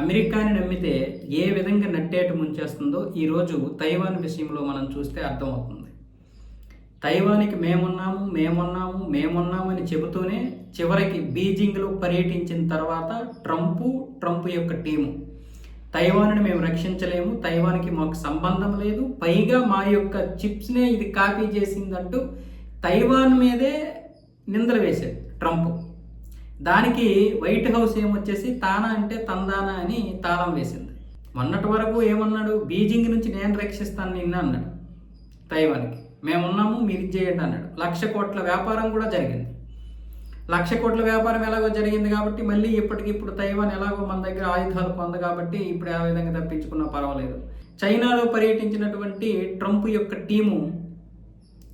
అమెరికాని నమ్మితే ఏ విధంగా నట్టేట ముంచేస్తుందో ఈరోజు తైవాన్ విషయంలో మనం చూస్తే అర్థమవుతుంది. తైవాన్‌కి మేమున్నాము అని చెబుతూనే చివరికి బీజింగ్‌లో పర్యటించిన తర్వాత ట్రంప్ యొక్క టీము తైవాన్‌ని మేము రక్షించలేము, తైవాన్‌కి మాకు సంబంధం లేదు, పైగా మా యొక్క చిప్స్‌నే ఇది కాపీ చేసిందంటూ తైవాన్ మీదే నిందలు వేశాడు ట్రంప్. దానికి వైట్ హౌస్ ఏమొచ్చేసి తానా అంటే తందానా అని తాళం వేసింది. మొన్నటి వరకు ఏమన్నాడు, బీజింగ్ నుంచి నేను రక్షిస్తాను నిన్ను అన్నాడు. తైవాన్కి మేమున్నాము మీరు ఇది చేయండి అన్నాడు. 1,00,000 కోట్ల వ్యాపారం కూడా జరిగింది. 1,00,000 కోట్ల వ్యాపారం ఎలాగో జరిగింది కాబట్టి మళ్ళీ ఇప్పటికిప్పుడు తైవాన్ ఎలాగో మన దగ్గర ఆయుధాలు పొంది కాబట్టి ఇప్పుడు ఆ విధంగా తప్పించుకున్నా పర్వాలేదు. చైనాలో పర్యటించినటువంటి ట్రంప్ యొక్క టీము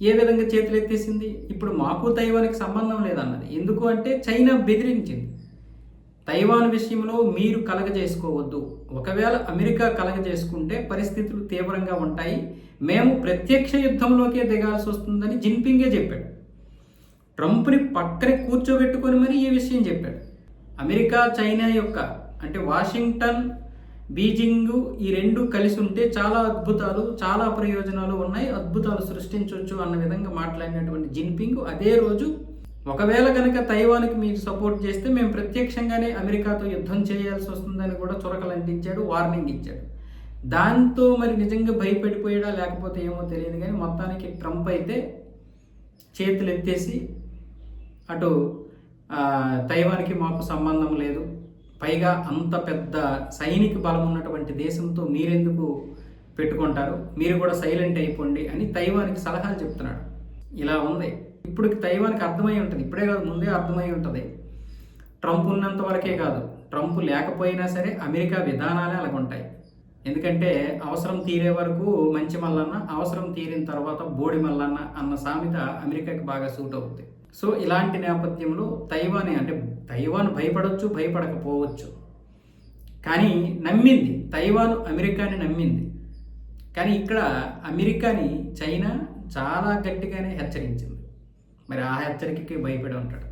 ఏ విధంగా చేతులెత్తేసింది, ఇప్పుడు మాకు తైవాన్కి సంబంధం లేదన్నది. ఎందుకు అంటే చైనా బెదిరించింది, తైవాన్ విషయంలో మీరు కలగజేసుకోవద్దు, ఒకవేళ అమెరికా కలగజేసుకుంటే పరిస్థితులు తీవ్రంగా ఉంటాయి, మేము ప్రత్యక్ష యుద్ధంలోకే దిగాల్సి వస్తుందని జిన్పింగే చెప్పాడు. ట్రంప్ని పక్కన కూర్చోబెట్టుకొని మరి ఈ విషయం చెప్పాడు. అమెరికా చైనా యొక్క అంటే వాషింగ్టన్ బీజింగ్ ఈ రెండు కలిసి ఉంటే చాలా అద్భుతాలు, చాలా ప్రయోజనాలు ఉన్నాయి, అద్భుతాలు సృష్టించవచ్చు అన్న విధంగా మాట్లాడినటువంటి జిన్పింగ్ అదే రోజు ఒకవేళ కనుక తైవాన్కి మీరు సపోర్ట్ చేస్తే మేము ప్రత్యక్షంగానే అమెరికాతో యుద్ధం చేయాల్సి వస్తుందని కూడా చురకలు అంటించాడు, వార్నింగ్ ఇచ్చాడు. దాంతో మరి నిజంగా భయపడిపోయాడా లేకపోతే ఏమో తెలియదు, కానీ మొత్తానికి ట్రంప్ అయితే చేతులు ఎత్తేసి అటు తైవాన్కి మాకు సంబంధం లేదు, పైగా అంత పెద్ద సైనిక బలం ఉన్నటువంటి దేశంతో మీరెందుకు పెట్టుకుంటారు, మీరు కూడా సైలెంట్ అయిపోండి అని తైవాన్కి సలహాలు చెప్తున్నాడు. ఇలా ఉంది. ఇప్పుడు తైవాన్కి అర్థమై ఉంటుంది, ఇప్పుడే కాదు ముందే అర్థమై ఉంటుంది. ట్రంప్ ఉన్నంత వరకే కాదు, ట్రంప్ లేకపోయినా సరే అమెరికా విధానాలే అలాగుంటాయి. ఎందుకంటే అవసరం తీరే వరకు మంచి మల్లన్న, అవసరం తీరిన తర్వాత బోడి మల్లన్న అన్న సామెత అమెరికాకి బాగా సూట్ అవుతుంది. సో ఇలాంటి నేపథ్యంలో తైవాన్ భయపడవచ్చు, భయపడకపోవచ్చు, కానీ నమ్మింది తైవాన్ అమెరికాని నమ్మింది. కానీ ఇక్కడ అమెరికాని చైనా చాలా గట్టిగానే హెచ్చరించింది. మరి ఆ హెచ్చరికకి భయపడి ఉంటాడు.